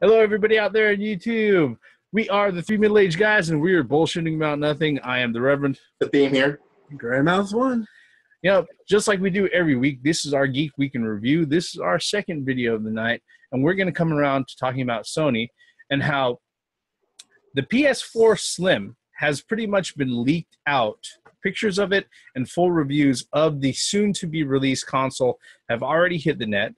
Hello, everybody out there on YouTube. We are the three middle-aged guys, and we are bullshitting about nothing. I am the Reverend. The theme here. Gray Mouse 1. Yep, just like we do every week, this is our Geek Week in Review. This is our second video of the night, and we're going to come around to talking about Sony and how the PS4 Slim has pretty much been leaked out. Pictures of it and full reviews of the soon-to-be-released console have already hit the net.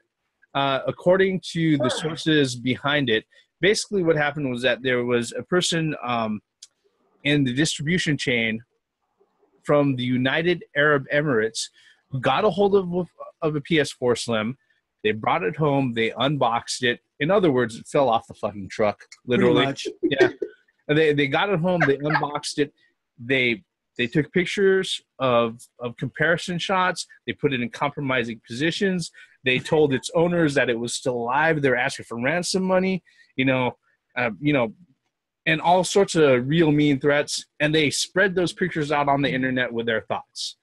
According to the sources behind it, basically what happened was that there was a person in the distribution chain from the United Arab Emirates who got a hold of a PS4 Slim. They brought it home. They unboxed it. In other words, it fell off the fucking truck, literally. Pretty much. Yeah. They got it home. They unboxed it. They took pictures of comparison shots. They put it in compromising positions. They told its owners that it was still alive. They were asking for ransom money, and all sorts of real mean threats. And they spread those pictures out on the internet with their thoughts.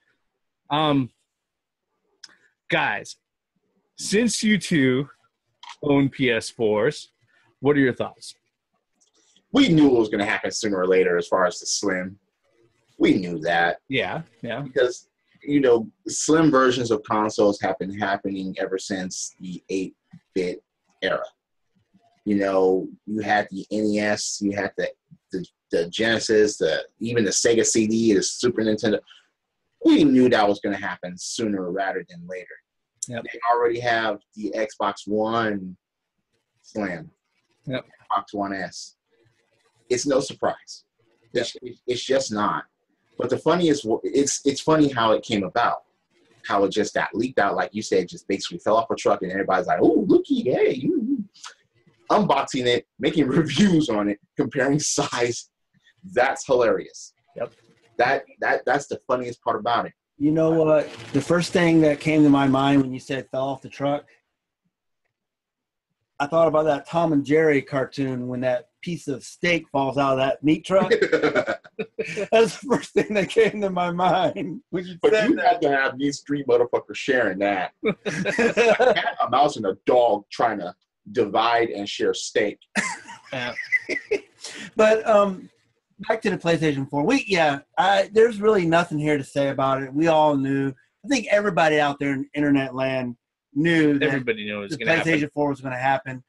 Guys, since you two own PS4s, what are your thoughts? We knew it was going to happen sooner or later as far as the Slim. We knew that. Yeah. Because, slim versions of consoles have been happening ever since the 8-bit era. You had the NES, you had the Genesis, even the Sega CD, the Super Nintendo. We knew that was going to happen sooner rather than later. Yep. They already have the Xbox One Slim, Xbox One S. It's no surprise. It's just not. But the funny is, it's funny how it came about, how it just got leaked out, like you said, just basically fell off a truck, and everybody's like, "Oh, looky, hey!" Unboxing it, making reviews on it, comparing size. That's hilarious. Yep. That's the funniest part about it. You know what? The first thing that came to my mind when you said fell off the truck, I thought about that Tom and Jerry cartoon when that piece of steak falls out of that meat truck. That's the first thing that came to my mind when you but said you that. had to have these three motherfuckers sharing that. A cat, a mouse, and a dog trying to divide and share steak. But back to the PlayStation 4. There's really nothing here to say about it. We all knew. I think everybody out there in internet land knew that Everybody knew it was the going to happen. PlayStation 4 was going to happen.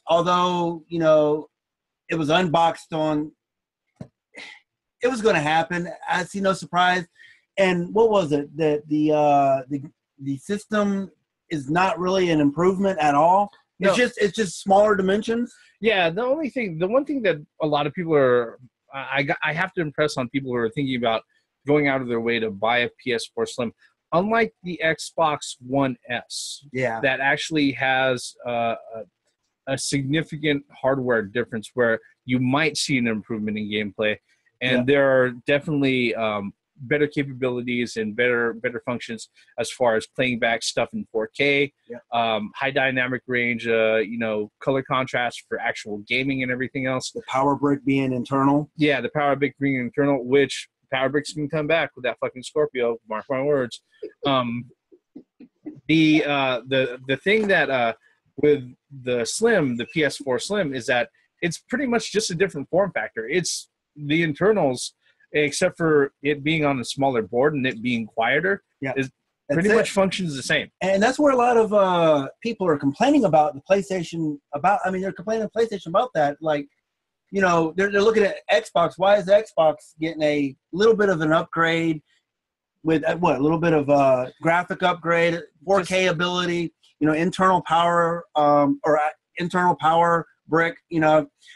Although, it was unboxed on, it was going to happen. I see no surprise. And what was it? That the system is not really an improvement at all. No. It's just smaller dimensions. Yeah, the one thing that a lot of people are, I have to impress on people who are thinking about going out of their way to buy a PS4 Slim. Unlike the Xbox One S, that actually has a significant hardware difference where you might see an improvement in gameplay, and there are definitely better capabilities and better functions as far as playing back stuff in 4K, high dynamic range, color contrast for actual gaming and everything else. The power brick being internal. Yeah, the power brick being internal, which power bricks can come back with that fucking Scorpio. Mark my words. The thing that with the Slim, the PS4 Slim, is that it's pretty much just a different form factor. It's the internals, except for it being on a smaller board and it being quieter, is pretty much functions the same. And that's where a lot of people are complaining about the PlayStation. They're complaining to PlayStation about that. Like, they're looking at Xbox. Why is Xbox getting a little bit of an upgrade with a little bit of a graphic upgrade, 4K ability, internal power or internal power brick,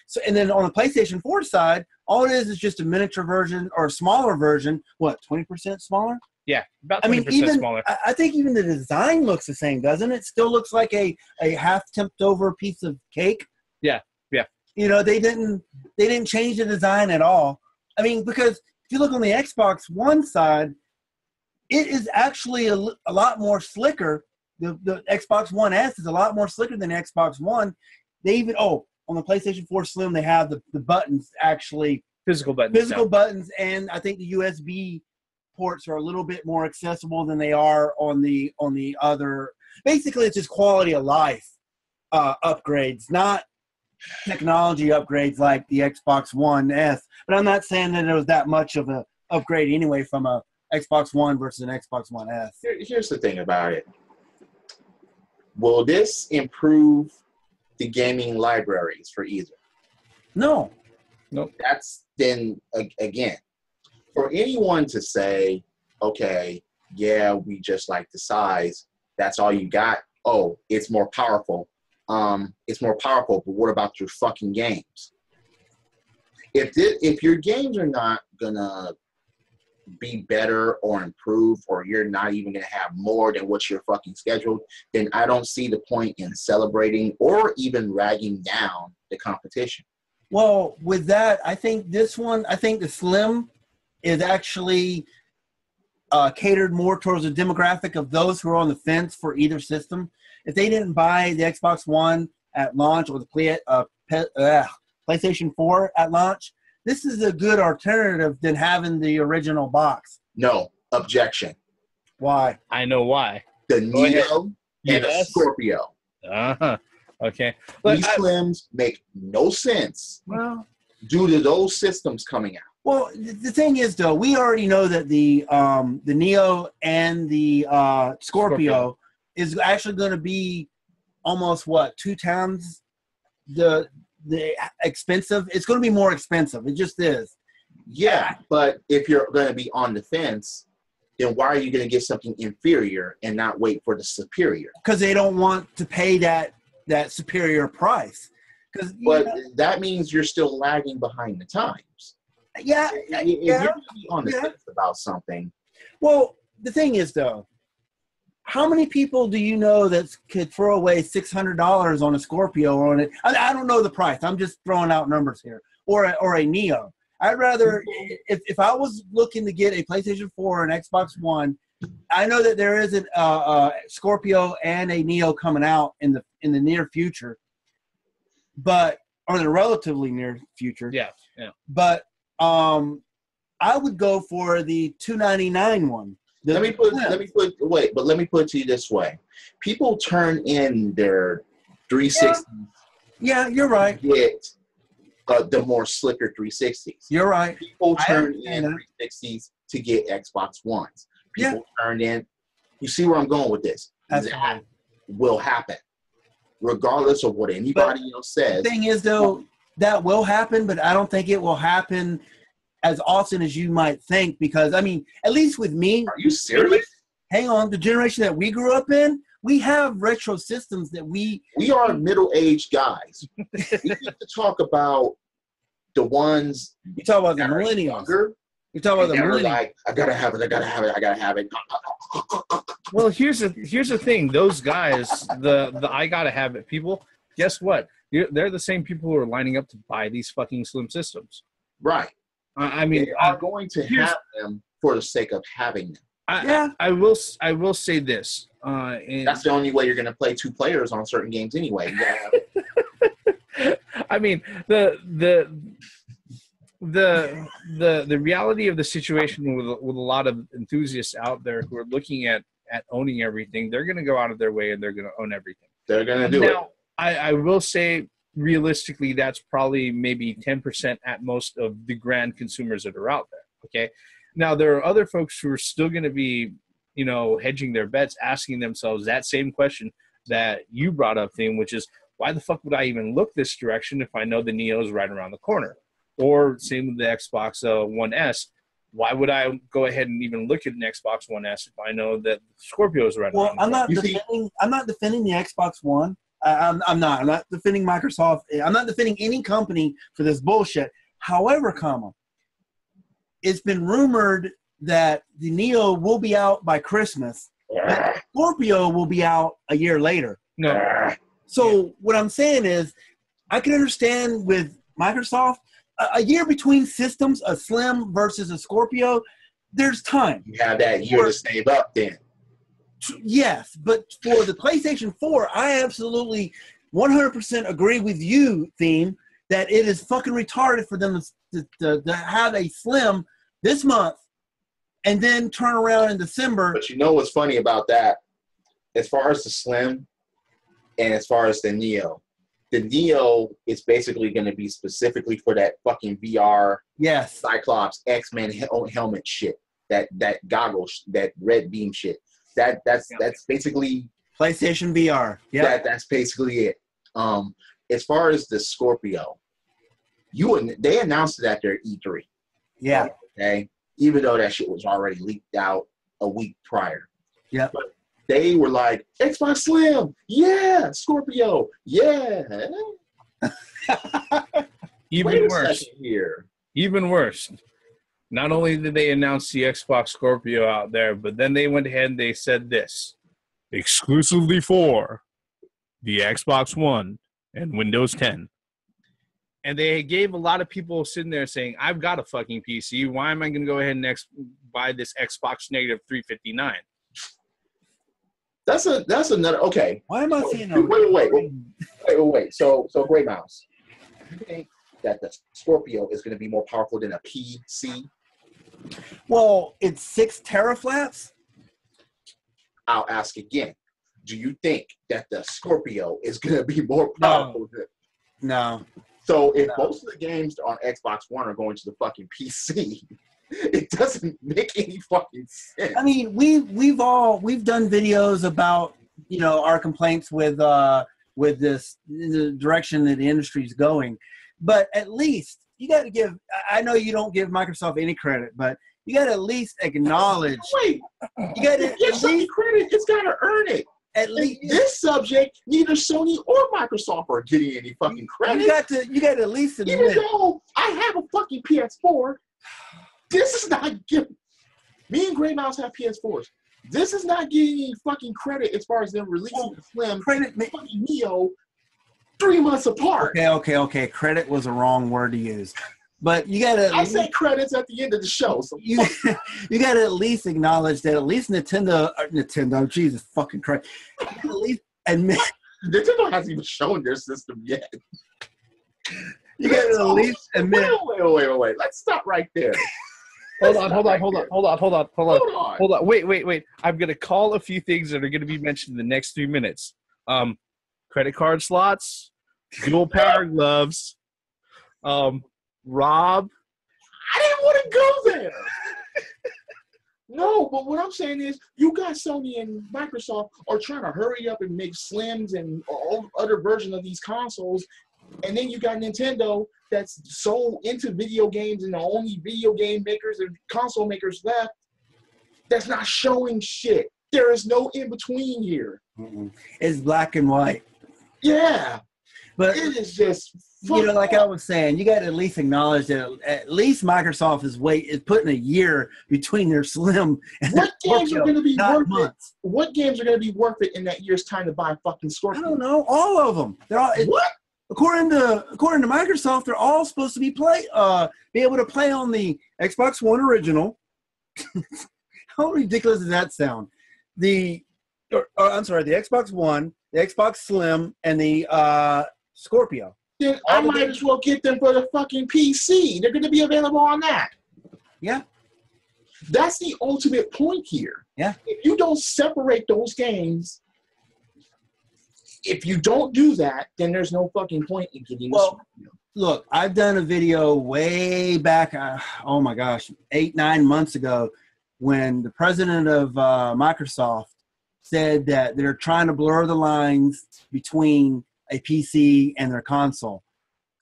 So, and then on the PlayStation 4 side, all it is just a miniature version or a smaller version. 20% smaller? Yeah, about 20% smaller. I think even the design looks the same, doesn't it? Still looks like a half tipped over piece of cake. Yeah. They didn't change the design at all. Because if you look on the Xbox One side, it is actually a lot more slicker. The Xbox One S is a lot more slicker than the Xbox One. They even on the PlayStation 4 Slim, they have the buttons actually physical buttons, and I think the USB ports are a little bit more accessible than they are on the other. Basically, it's just quality of life upgrades, not technology upgrades like the Xbox One S. But I'm not saying that it was that much of a upgrade anyway from a Xbox One versus an Xbox One S. Here's the thing about it. Will this improve the gaming libraries for either? No. Nope. That's then, again, for anyone to say, okay, yeah, we just like the size, that's all you got. Oh, it's more powerful. It's more powerful, but what about your fucking games? If your games are not gonna be better or improve, or you're not even gonna have more than what you're fucking scheduled, then I don't see the point in celebrating or even ragging down the competition. Well, with that, I think the Slim is actually catered more towards the demographic of those who are on the fence for either system. If they didn't buy the Xbox One at launch or the PlayStation 4 at launch, this is a good alternative than having the original box. No, objection. Why? I know why. The Neo and the Scorpio. Uh-huh. Okay. These Slims make no sense due to those systems coming out. Well, the thing is, though, we already know that the Neo and the Scorpio is actually going to be almost, 2 times the expensive. It's going to be more expensive. It just is. Yeah, but if you're going to be on the fence, then why are you going to get something inferior and not wait for the superior? Because they don't want to pay that superior price. But that means you're still lagging behind the times. Yeah. If you're going to be on the fence about something. Well, the thing is, though, how many people do you know that could throw away $600 on a Scorpio or on it? I don't know the price. I'm just throwing out numbers here. Or a Neo. I'd rather, if I was looking to get a PlayStation 4 or an Xbox One, I know that there is a Scorpio and a Neo coming out in the near future, or the relatively near future. Yeah. But I would go for the $299 one. Let me put it to you this way. People turn in their 360s. Yeah, you're right. Get the more slicker 360s. You're right. People turn in 360s to get Xbox Ones. People turn in. You see where I'm going with this? That will happen, regardless of what anybody else says. The thing is, though, that will happen, but I don't think it will happen as often as you might think, because, I mean, at least with me. Are you serious? Hang on. The generation that we grew up in, we have retro systems that we are middle-aged guys. We need to talk about the ones. You talk about the millennials. You talk about the millennials. Like, I gotta have it. Well, here's the thing. Those guys, the I gotta have it people. Guess what? They're the same people who are lining up to buy these fucking Slim systems. Right. I mean, they are going to have them for the sake of having them. I will say this. That's the only way you're going to play 2 players on certain games anyway. I mean, the reality of the situation with a lot of enthusiasts out there who are looking at owning everything, they're going to go out of their way and they're going to own everything. They're going to do it. I will say, realistically, that's probably maybe 10% at most of the grand consumers that are out there. Okay. Now, there are other folks who are still going to be, hedging their bets, asking themselves that same question that you brought up, Theme, which is, why the fuck would I even look this direction if I know the Neo is right around the corner? Or same with the Xbox One S. Why would I go ahead and even look at an Xbox One S if I know that Scorpio is right around the corner? I'm not defending the Xbox One. I'm not defending Microsoft. I'm not defending any company for this bullshit. However, it's been rumored that the Neo will be out by Christmas. But Scorpio will be out a year later. No. So what I'm saying is, I can understand with Microsoft, a year between systems, a Slim versus a Scorpio, there's time. You have that year to save up then. Yes, but for the PlayStation 4, I absolutely 100% agree with you, Theme, that it is fucking retarded for them to have a Slim this month and then turn around in December. But you know what's funny about that? As far as the Slim, And as far as the Neo is basically going to be specifically for that fucking VR, yes, Cyclops, X-Men helmet shit, that goggles, that red beam shit. That's basically PlayStation VR. Yeah, that's basically it. As far as the Scorpio, they announced it at their E3. Yeah. Okay. Even though that shit was already leaked out a week prior. Yeah. But they were like, Xbox Slim, yeah, Scorpio, yeah. Even worse. Here. Even worse. Not only did they announce the Xbox Scorpio out there, but then they went ahead and they said this. Exclusively for the Xbox One and Windows 10. And they gave a lot of people sitting there saying, I've got a fucking PC. Why am I going to go ahead and buy this Xbox negative 359? That's another, okay. Why am I seeing Wait. So Gray Mouse, you think that the Scorpio is going to be more powerful than a PC? Well, it's 6 teraflops. I'll ask again. Do you think that the Scorpio is going to be more powerful than? No. So if most of the games on Xbox One are going to the fucking PC, it doesn't make any fucking sense. I mean, we've done videos about, you know, our complaints with this, the direction that the industry is going, but at least you got to give. I know you don't give Microsoft any credit, but you got to at least acknowledge. Wait, you got to give something credit. It's got to earn it. At least this subject, neither Sony or Microsoft are getting any fucking credit. You got to at least admit. Even though I have a fucking PS4, this is not giving. Me and Gray Mouse have PS4s. This is not getting any fucking credit as far as them releasing the Slim fucking Neo 3 months apart. Okay. Credit was a wrong word to use. But you gotta. I say credits at the end of the show. So you gotta at least acknowledge that at least Nintendo, Jesus fucking Christ, at least admit Nintendo hasn't even shown their system yet. You gotta at least admit. Wait. Let's stop right there. Hold on. Wait. I'm gonna call a few things that are gonna be mentioned in the next 3 minutes. Credit card slots, dual power gloves, Rob, I didn't want to go there. No, but what I'm saying is you got Sony and Microsoft are trying to hurry up and make Slims and all other versions of these consoles. And then you got Nintendo that's so into video games and the only video game makers and console makers left that's not showing shit. There is no in-between here. It's black and white. Yeah. But it is just, you know, like I was saying, you got to at least acknowledge that at least Microsoft is putting a year between their Slim and what games are going to be worth months. It? What games are going to be worth it in that year's time to buy a fucking Scorpio? I don't know. All of them. They're all. What? According to Microsoft, they're all supposed to be able to play on the Xbox One original. How ridiculous does that sound? The Xbox One, the Xbox Slim, and the Scorpio. Then I might as well get them for the fucking PC. They're going to be available on that. Yeah. That's the ultimate point here. Yeah. If you don't separate those games, if you don't do that, then there's no fucking point in getting Look, I've done a video way back, 8-9 months ago, when the president of Microsoft said that they're trying to blur the lines between a PC and their console.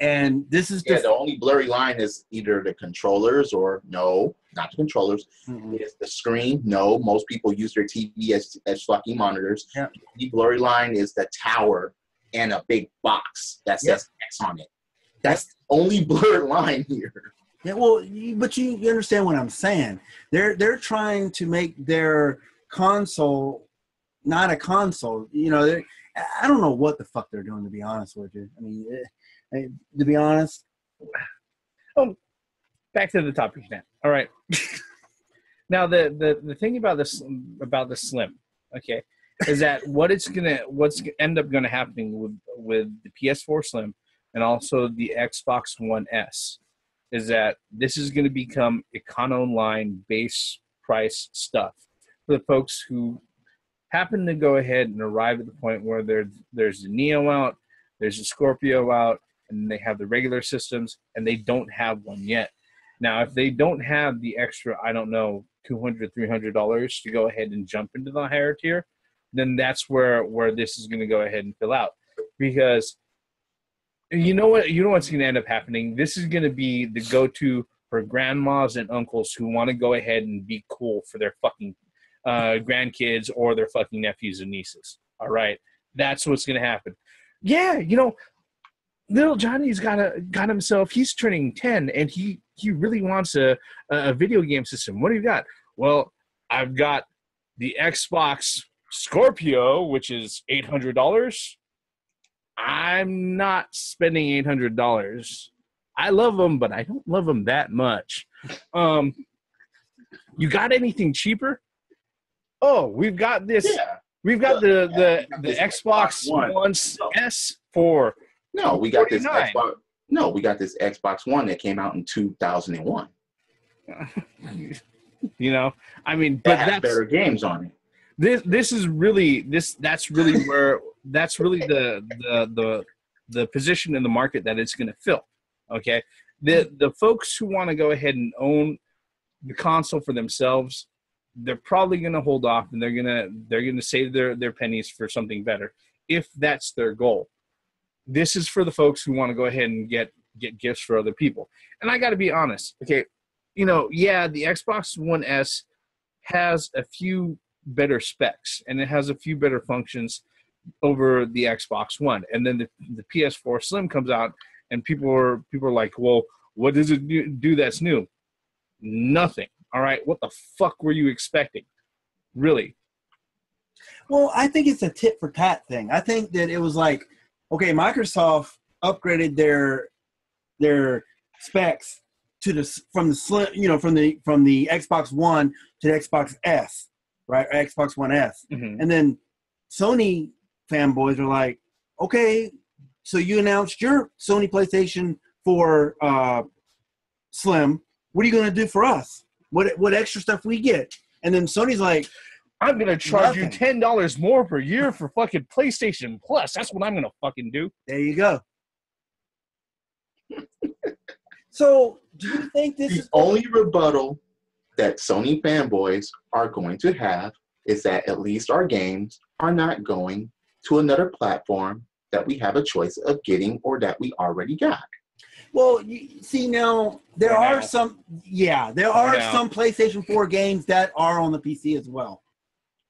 And this is just... the only blurry line is either the controllers or no, not the controllers. Mm-hmm. It's the screen. No, most people use their TV as fucking monitors. Yeah. The blurry line is the tower and a big box that says X on it. That's the only blurred line here. Yeah, well, but you understand what I'm saying. They're trying to make their console not a console. You know, I don't know what the fuck they're doing, to be honest with you. I mean, to be honest. Oh, back to the topic now. All right. Now the thing about the Slim, okay, is that what's end up gonna happening with the PS4 Slim and also the Xbox One S is that this is going to become econo line base price stuff for the folks who happen to go ahead and arrive at the point where there's the Neo out, there's the Scorpio out, and they have the regular systems, and they don't have one yet. Now, if they don't have the extra, I don't know, $200, $300 to go ahead and jump into the higher tier, then that's where this is going to go ahead and fill out. Because you know what's going to end up happening? This is going to be the go-to for grandmas and uncles who want to go ahead and be cool for their fucking grandkids or their fucking nephews and nieces. All right? That's what's going to happen. Yeah, little Johnny's got himself, he's turning 10, and he really wants a video game system. What do you got? Well, I've got the Xbox Scorpio, which is $800. I'm not spending $800. I love them, but I don't love them that much. You got anything cheaper? Oh, we've got this. Yeah. We've got the Xbox One S for No, we got this Xbox. No, we got this Xbox One that came out in 2001. I mean, but that's better games on it. That's really the position in the market that it's going to fill. Okay, the folks who want to go ahead and own the console for themselves, they're probably going to hold off, and they're gonna save their pennies for something better if that's their goal. This is for the folks who want to go ahead and get gifts for other people. And I got to be honest, okay, the Xbox One S has a few better specs, and it has a few better functions over the Xbox One. And then the PS4 Slim comes out, and people are like, well, what does it do that's new? Nothing. All right, what the fuck were you expecting? Really? Well, I think it's a tit for tat thing. I think that it was like, okay, Microsoft upgraded their specs from the Slim, from the Xbox One to the Xbox S, right? Or Xbox One S. Mm-hmm. And then Sony fanboys are like, okay, so you announced your Sony PlayStation 4 Slim. What are you going to do for us? What extra stuff we get? And then Sony's like, I'm going to charge you $10 more per year for fucking PlayStation Plus. That's what I'm going to fucking do. There you go. So, do you think this is... The only rebuttal that Sony fanboys are going to have is that at least our games are not going to another platform that we have a choice of getting or that we already got. Well, you see now, there are some PlayStation 4 games that are on the PC as well.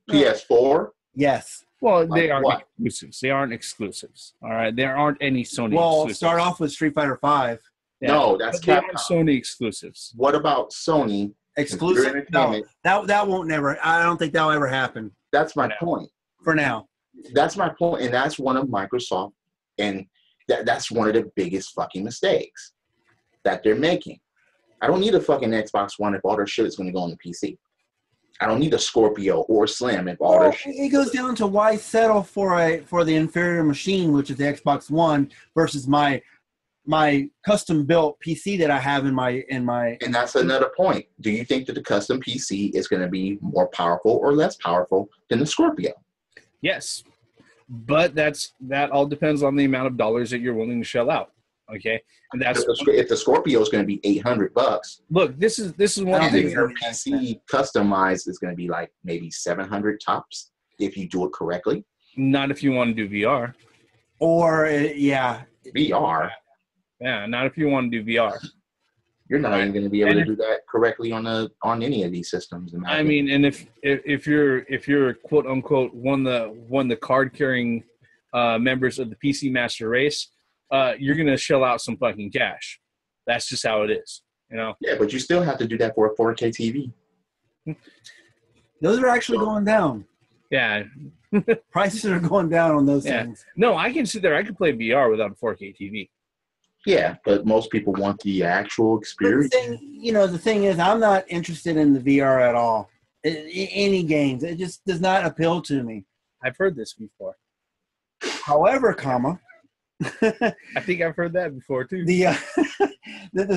PS4? Yes. Well, they aren't exclusives. They aren't exclusives. All right, there aren't any Sony exclusives. Well, start off with Street Fighter V. Yeah. No, that's Capcom. Sony exclusives. What about Sony? Exclusive? No, that won't never. I don't think that'll ever happen. That's my point. For now. That's my point, and that's one of Microsoft, and that's one of the biggest fucking mistakes that they're making. I don't need a fucking Xbox One if all their shit is going to go on the PC. I don't need a Scorpio or Slim if all their shit. It goes down to why settle for the inferior machine, which is the Xbox One, versus my custom built PC that I have in my. And that's another point. Do you think that the custom PC is going to be more powerful or less powerful than the Scorpio? Yes, but that all depends on the amount of dollars that you're willing to shell out. Okay, and that's if the Scorpio is going to be $800. Look, this is one thing. Your PC customized is going to be like maybe $700 tops if you do it correctly. Not if you want to do VR. Or VR. Yeah, not if you want to do VR. You're not even going to be able to do that correctly on any of these systems. I mean, and if you're quote unquote one the card carrying members of the PC Master Race, you're going to shell out some fucking cash. That's just how it is, Yeah, but you still have to do that for a 4K TV. Those are actually going down. Yeah. Prices are going down on those things. No, I can sit there. I can play VR without a 4K TV. Yeah, but most people want the actual experience. The thing is, I'm not interested in the VR at all. Any games. It just does not appeal to me. I've heard this before. However, I think I've heard that before too. The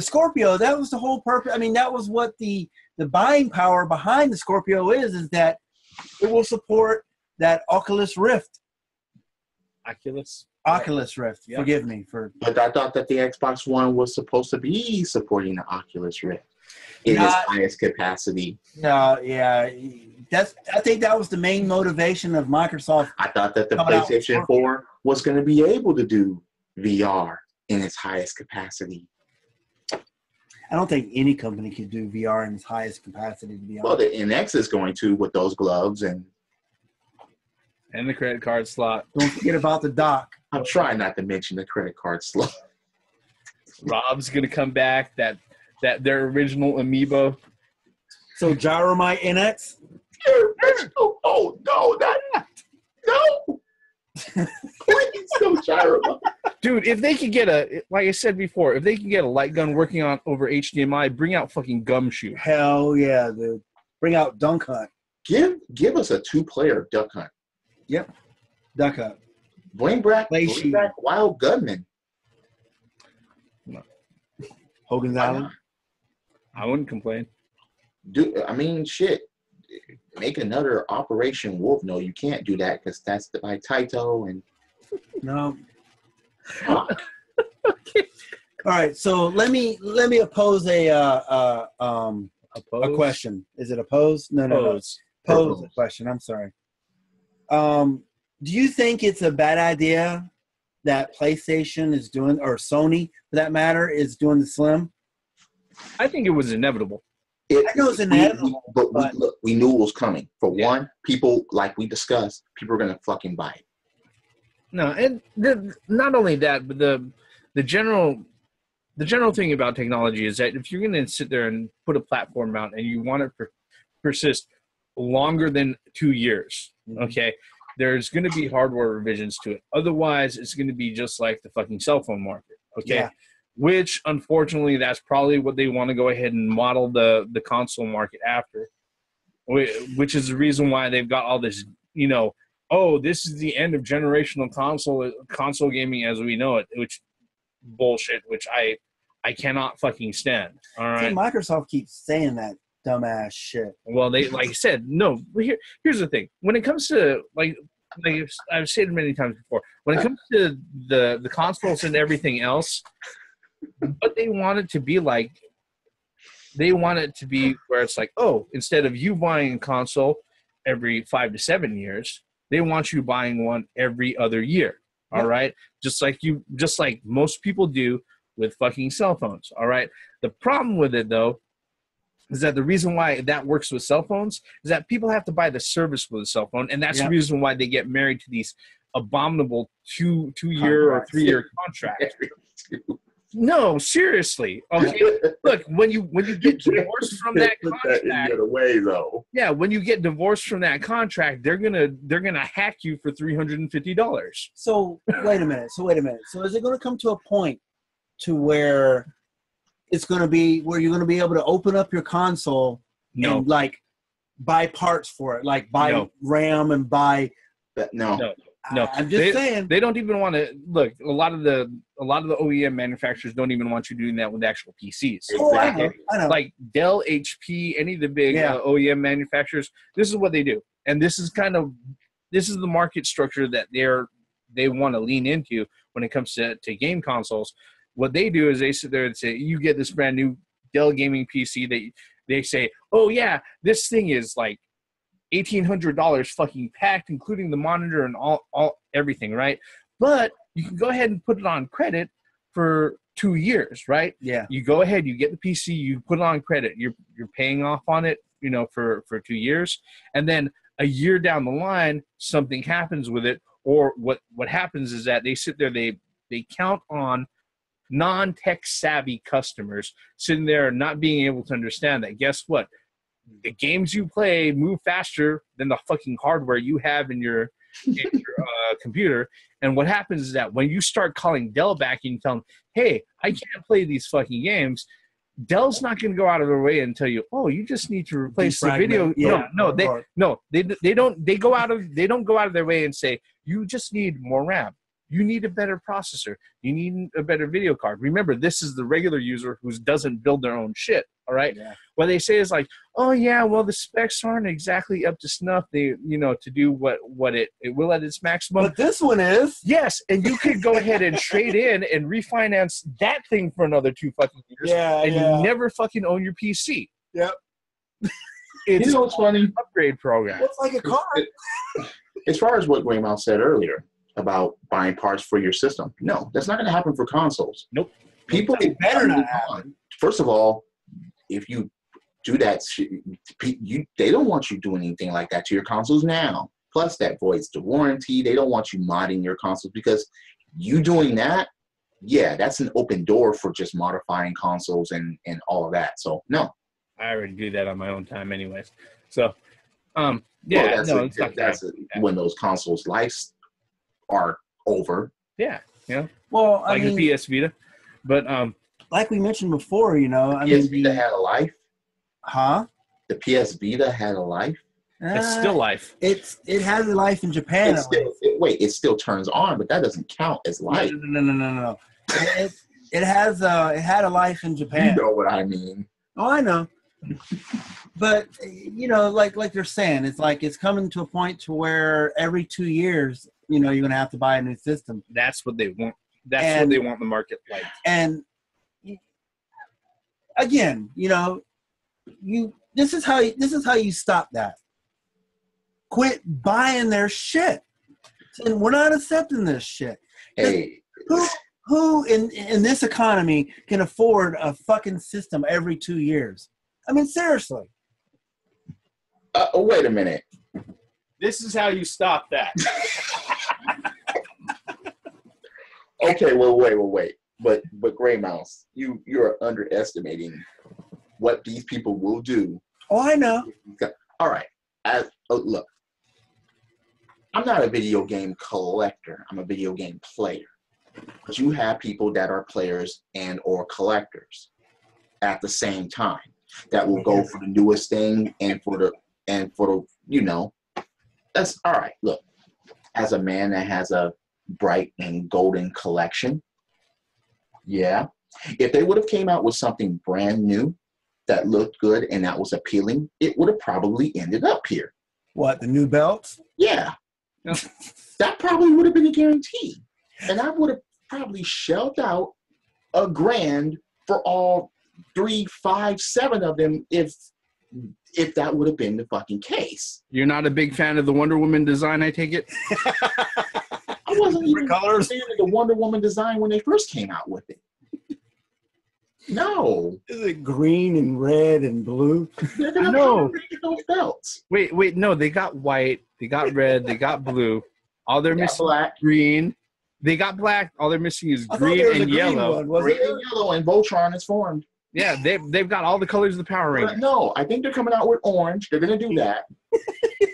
Scorpio, that was the whole purpose. I mean, that was what the buying power behind the Scorpio is that it will support that Oculus Rift. Oculus Rift. Yeah. Forgive me for. But I thought that the Xbox One was supposed to be supporting the Oculus Rift in its highest capacity. No, yeah, I think that was the main motivation of Microsoft. I thought that the PlayStation 4 was going to be able to do VR in its highest capacity. I don't think any company could do VR in its highest capacity, to be honest. Well, the NX is going to with those gloves and the credit card slot. Don't forget about the dock. I'm trying not to mention the credit card slot. Rob's gonna come back. That their original amiibo. So Gyromite NX. Oh no, no. Please no Gyromite. Dude, if they could get like I said before, if they could get a light gun working on over HDMI, bring out fucking Gumshoe. Hell yeah, dude. Bring out Dunk Hunt. Give us a 2-player Duck Hunt. Yep. Duck Hunt. Bring back Wild Gunman. No. Hogan's Island. I wouldn't complain. Shit. Make another Operation Wolf. No, you can't do that because that's by Taito and. No. Okay. All right. So let me oppose a question. Is it oppose? No. Pose a question. I'm sorry. Do you think it's a bad idea that PlayStation is doing, or Sony for that matter, is doing the Slim? I think it was inevitable. I know it's inevitable, but we knew it was coming. For one, people, like we discussed, people are gonna fucking buy it. No, and not only that, but the general thing about technology is that if you're gonna sit there and put a platform out and you want it to persist longer than 2 years, okay, there's going to be hardware revisions to it. Otherwise, it's going to be just like the fucking cell phone market, okay? Yeah. Which, unfortunately, that's probably what they want to go ahead and model the console market after, which is the reason why they've got all this, this is the end of generational console gaming as we know it, which bullshit, which I cannot fucking stand, all right? See, Microsoft keeps saying that dumbass shit. Well, they, like I said, no. Here's the thing. When it comes to like I've said many times before, when it comes to the consoles and everything else, what they want it to be like, they want it to be where it's like, oh, instead of you buying a console every 5 to 7 years, they want you buying one every other year. All right, just like most people do with fucking cell phones. All right. The problem with it though is that the reason why that works with cell phones is that people have to buy the service with a cell phone, and that's the reason why they get married to these abominable two-year or 3-year contracts. No, seriously. Okay, look, when you get divorced from that contract, yeah, when you get divorced from that contract, they're gonna hack you for $350. So wait a minute. So is it going to come to a point to where it's going to be where you're going to be able to open up your console and like buy parts for it, like buy RAM and buy? No. I'm just saying they don't even want to look. A lot of the OEM manufacturers don't even want you doing that with actual PCs. Exactly. I know. Like Dell, HP, any of the big OEM manufacturers. This is what they do, and this is the market structure that they want to lean into when it comes to game consoles. What they do is they sit there and say, you get this brand new Dell gaming PC that they say, oh yeah, this thing is like $1,800 fucking packed, including the monitor and all everything, right? But you can go ahead and put it on credit for 2 years, right? Yeah. You go ahead, you get the PC, you put it on credit, you're paying off on it, for 2 years, and then a year down the line, something happens with it, or what happens is that they sit there, they count on non-tech savvy customers sitting there not being able to understand that, guess what? The games you play move faster than the fucking hardware you have in your computer. And what happens is that when you start calling Dell back and you tell them, hey, I can't play these fucking games, Dell's not going to go out of their way and tell you, oh, you just need to replace the video. They don't go out of their way and say, you just need more RAM. You need a better processor. You need a better video card. Remember, this is the regular user who doesn't build their own shit. All right. Yeah. What they say is like, oh yeah, well the specs aren't exactly up to snuff. They, to do what it will at its maximum. But this one is. Yes, and you could go ahead and trade in and refinance that thing for another 2 fucking years. Yeah. And you never fucking own your PC. Yep. It's what's funny? Upgrade program. It's like a car. As far as what Gray Mouse said earlier about buying parts for your system, no, that's not going to happen for consoles. Nope. People better not happen. First of all, if you do that, they don't want you doing anything like that to your consoles now. Plus, that voids the warranty. They don't want you modding your consoles because you doing that, yeah, that's an open door for just modifying consoles and all of that. So, no. I already do that on my own time anyways. So, yeah, well, that's when those consoles' lives are over. Yeah, Well, like the PS Vita. But, like we mentioned before, PS Vita had a life. Huh? The PS Vita had a life. It's still life. It has a life in Japan. It still turns on, but that doesn't count as life. No. It had a life in Japan. You know what I mean? Oh, I know. But like they're saying, it's like it's coming to a point to where every 2 years, you're gonna have to buy a new system. That's what they want. That's what they want the market like. And again, this is how you stop that. Quit buying their shit. And we're not accepting this shit. Hey, who in this economy can afford a fucking system every 2 years? I mean, seriously. Wait a minute. This is how you stop that. Okay, well, wait. But Gray Mouse, you're underestimating what these people will do. Oh, I know. All right. Look, I'm not a video game collector. I'm a video game player. But you have people that are players and or collectors at the same time that will go for the newest thing and for the that's all right. Look, as a man that has a bright and golden collection, yeah, if they would have came out with something brand new that looked good and that was appealing, it would have probably ended up here. What, the new belts? Yeah. That probably would have been a guarantee. And I would have probably shelled out $1,000 for all 3, 5, 7 of them if that would have been the fucking case. You're not a big fan of the Wonder Woman design, I take it? I wasn't even a fan of the Wonder Woman design when they first came out with it. No. Is it green and red and blue? No. Those belts. Wait, no. They got white, they got red, they got blue. All they're missing is green. They got black. All they're missing is green and yellow. Green and yellow, and Voltron is formed. Yeah, they've got all the colors of the Power Rangers. No, I think they're coming out with orange. They're going to do that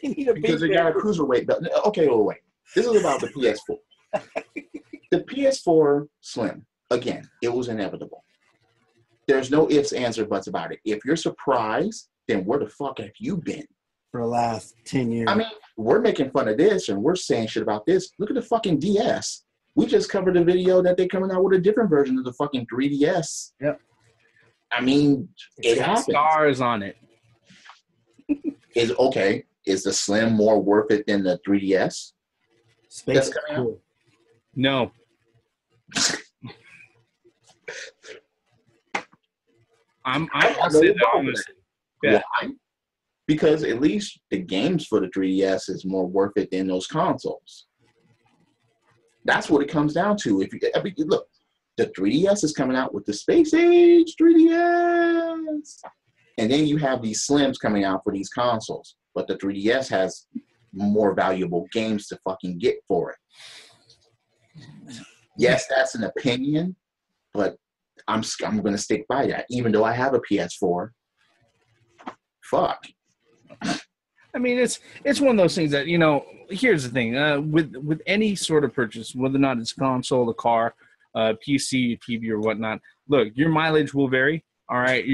because they got a cruiserweight belt. Okay, wait. This is about the PS4. The PS4 Slim, again, it was inevitable. There's no ifs, ands, or buts about it. If you're surprised, then where the fuck have you been? For the last 10 years. I mean, we're making fun of this and we're saying shit about this. Look at the fucking DS. We just covered a video that they're coming out with a different version of the fucking 3DS. Yep. I mean, it happens. Stars on it. Is the Slim more worth it than the 3DS? Space cool. No. I'll say that honestly. Yeah. Why? Because at least the games for the 3DS is more worth it than those consoles. That's what it comes down to. Look, the 3DS is coming out with the Space Age 3DS. And then you have these Slims coming out for these consoles. But the 3DS has more valuable games to fucking get for it. Yes, that's an opinion, but I'm going to stick by that. Even though I have a PS4, fuck. I mean, it's one of those things that, here's the thing. With any sort of purchase, whether or not it's a console, a car, PC, TV, or whatnot, look, your mileage will vary, all right?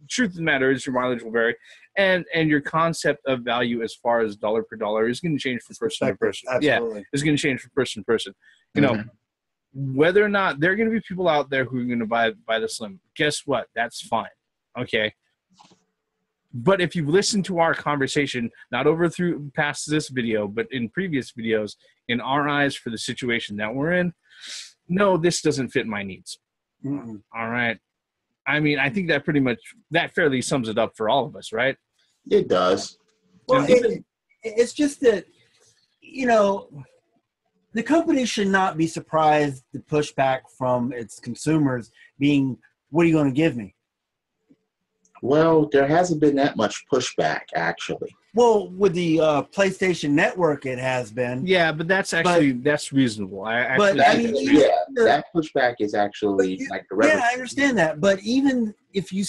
Truth of the matter is your mileage will vary, and your concept of value as far as dollar per dollar is going to change from person to person. Absolutely. Yeah, it's going to change from person to person. Whether or not there are going to be people out there who are going to buy the Slim, guess what? That's fine. Okay. But if you've listened to our conversation, not over through past this video, but in previous videos, in our eyes for the situation that we're in, no, this doesn't fit my needs. Mm-mm. All right. I mean, I think that fairly sums it up for all of us, right? It does. Well, it's just that, you know, the company should not be surprised the pushback from its consumers being, what are you going to give me? Well, there hasn't been that much pushback, actually. Well, with the PlayStation Network, it has been. Yeah, but that's reasonable. That pushback is actually like the regular. Yeah, I understand that. But even if you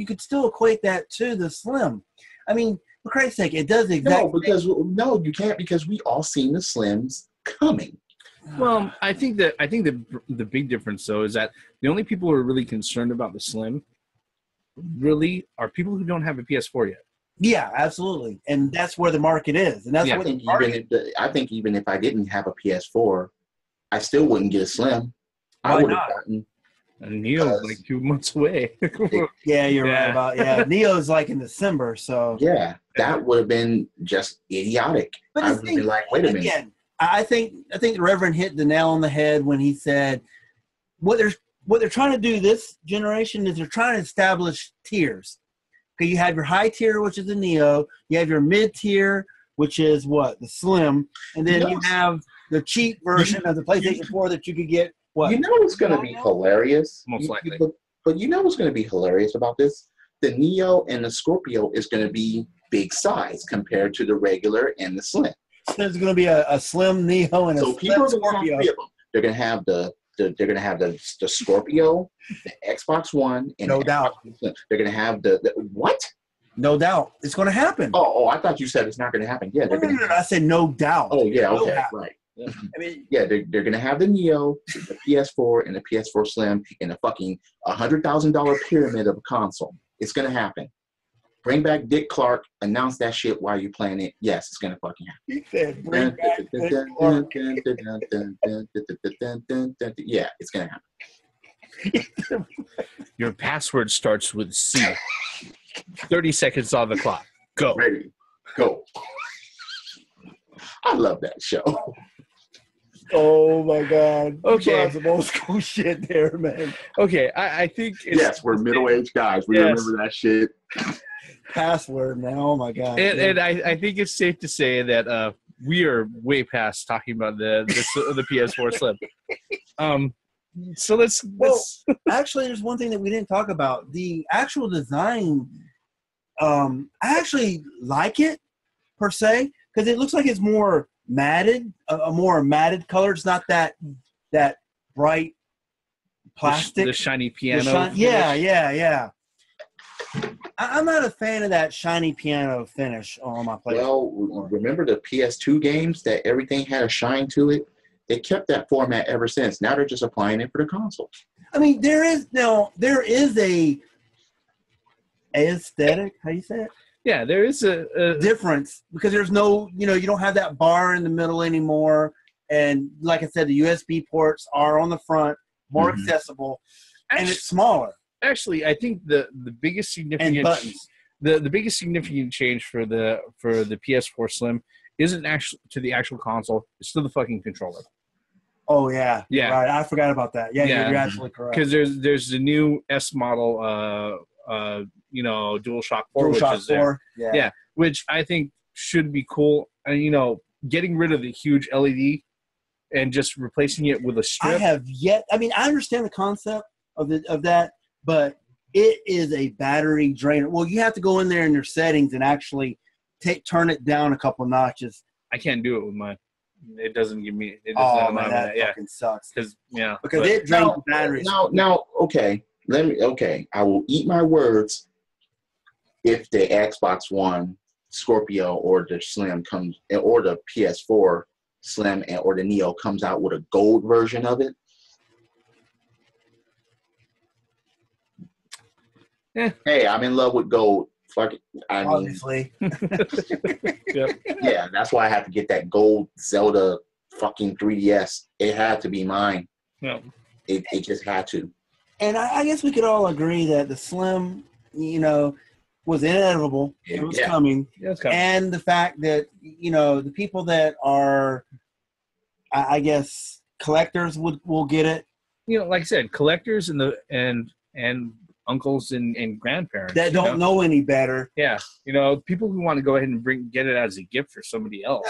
could still equate that to the Slim. I mean, for Christ's sake, it does exactly. No, you can't, because we all seen the Slims coming. Well, I think the big difference though is that the only people who are really concerned about the Slim really are people who don't have a PS4 yet. Yeah, absolutely, and that's where the market is, and that's I think even if I didn't have a PS4, I still wouldn't get a Slim. Why I would not? have gotten. And Neo's like 2 months away. Yeah, you're right about Neo's like in December, so yeah, that would have been just idiotic. But I would have been like, wait a minute. Again, I think the Reverend hit the nail on the head when he said what they're trying to do this generation is they're trying to establish tiers. Okay, you have your high tier, which is the Neo. You have your mid tier, which is what? The Slim. And then you have the cheap version of the PlayStation 4 that you could get. What? You know what's going to be hilarious? Most likely. But you know what's going to be hilarious about this? The Neo and the Scorpio is going to be big size compared to the regular and the Slim. So there's going to be a Slim Neo and a Slim Scorpio. They're going to have the Scorpio, the Xbox One, and no doubt. They're going to have the what? No doubt. It's going to happen. Oh, I thought you said it's not going to happen. Yeah, no, I said no doubt. Oh, yeah, okay, doubt. right. Yeah. I mean, yeah, they're going to have the Neo, the PS4, and the PS4 Slim in a fucking $100,000 pyramid of a console. It's going to happen. Bring back Dick Clark. Announce that shit while you're playing it. Yes, it's going to fucking happen. He said, bring back Dick Clark. Yeah, it's going to happen. Your password starts with C. 30 seconds on the clock. Go. Ready. Go. I love that show. Oh my God! Okay, some old school shit there, man. Okay, I think yes, we're middle-aged guys. We remember that shit. Password, man. Oh my God! And I think it's safe to say that we are way past talking about the PS4 Slim. So let's. Actually, there's one thing that we didn't talk about. The actual design. I actually like it per se because it looks like it's more matted, a more matted color. It's not that bright plastic. The shiny piano. Yeah. I'm not a fan of that shiny piano finish on my PlayStation. Well, remember the PS2 games that everything had a shine to it? They kept that format ever since. Now they're just applying it for the console. I mean, there is a aesthetic. How you say it? Yeah, there is a difference because there's no, you don't have that bar in the middle anymore. And like I said, the USB ports are on the front, more accessible, and it's smaller. Actually, I think the biggest significant buttons. The biggest significant change for the PS4 Slim isn't actually to the actual console; it's to the fucking controller. Oh yeah, yeah, right. I forgot about that. Yeah, you're absolutely correct. Because there's the new S model. DualShock 4, which is 4. There. Yeah, which I think should be cool. And getting rid of the huge LED and just replacing it with a strip. I understand the concept of that, but it is a battery drainer. Well, you have to go in there in your settings and actually turn it down a couple notches. I can't do it with mine. It doesn't give me. It doesn't that fucking sucks. Because it drains the batteries. Now, okay. I will eat my words if the Xbox One Scorpio or the Slim comes, or the PS4 Slim or the Neo comes out with a gold version of it. Yeah. Hey, I'm in love with gold. Fuck it. Obviously. Yeah, that's why I have to get that gold Zelda fucking 3DS. It had to be mine. Yeah. It just had to. And I guess we could all agree that the Slim, you know, was inevitable. It was coming. Yeah, it's coming. And the fact that, you know, the people that are, I guess, collectors will get it. You know, like I said, collectors and uncles and grandparents that don't know any better. Yeah, you know, people who want to go ahead and get it as a gift for somebody else.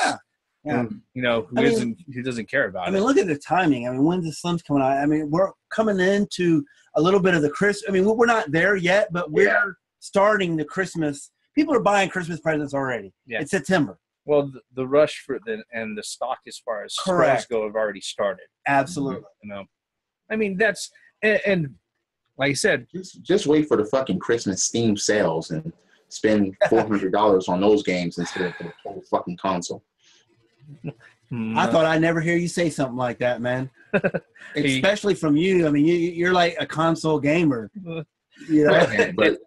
Yeah. You know, who doesn't care about it. I mean, look at the timing. I mean, when's the Slims coming out? I mean, we're coming into a little bit of the Christmas. I mean, we're not there yet, but we're starting the Christmas. People are buying Christmas presents already. Yeah. It's September. Well, the rush for and the stock as far as stores go have already started. Absolutely. You know, I mean, that's and like I said, just wait for the fucking Christmas Steam sales and spend $400 on those games instead of the whole fucking console. I thought I'd never hear you say something like that, man. Especially from you. I mean, you're like a console gamer. You know? But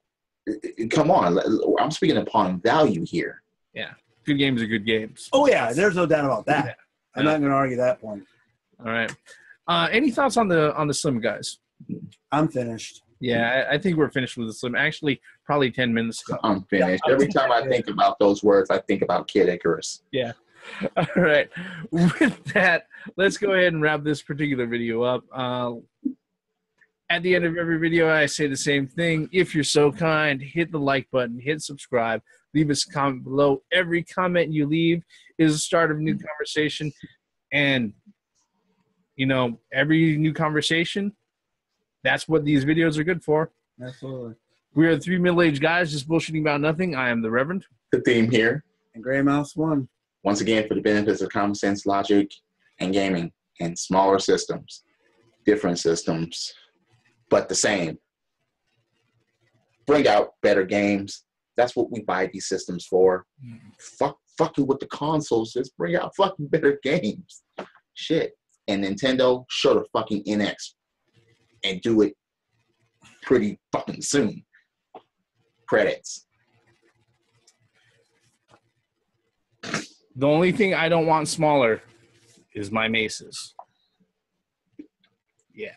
come on, I'm speaking upon value here. Yeah, good games are good games. Oh yeah, there's no doubt about that. Yeah. I'm not going to argue that point. All right. Any thoughts on the Slim, guys? I'm finished. Yeah, I think we're finished with the Slim. Actually, probably 10 minutes ago. I'm finished. Every time I think about those words, I think about Kid Icarus. Yeah. All right. With that, let's go ahead and wrap this particular video up. At the end of every video, I say the same thing. If you're so kind, hit the like button, hit subscribe, leave us a comment below. Every comment you leave is the start of a new conversation. And, you know, every new conversation, that's what these videos are good for. Absolutely. We are three middle-aged guys just bullshitting about nothing. I am the Reverend. The Theme here. And Gray Mouse 1. Once again, for the benefits of common sense, logic, and gaming, and smaller systems, different systems, but the same. Bring out better games. That's what we buy these systems for. Fucking with the consoles, just bring out fucking better games. Shit. And Nintendo, show the fucking NX. And do it pretty fucking soon. Credits. The only thing I don't want smaller is my maces. Yeah.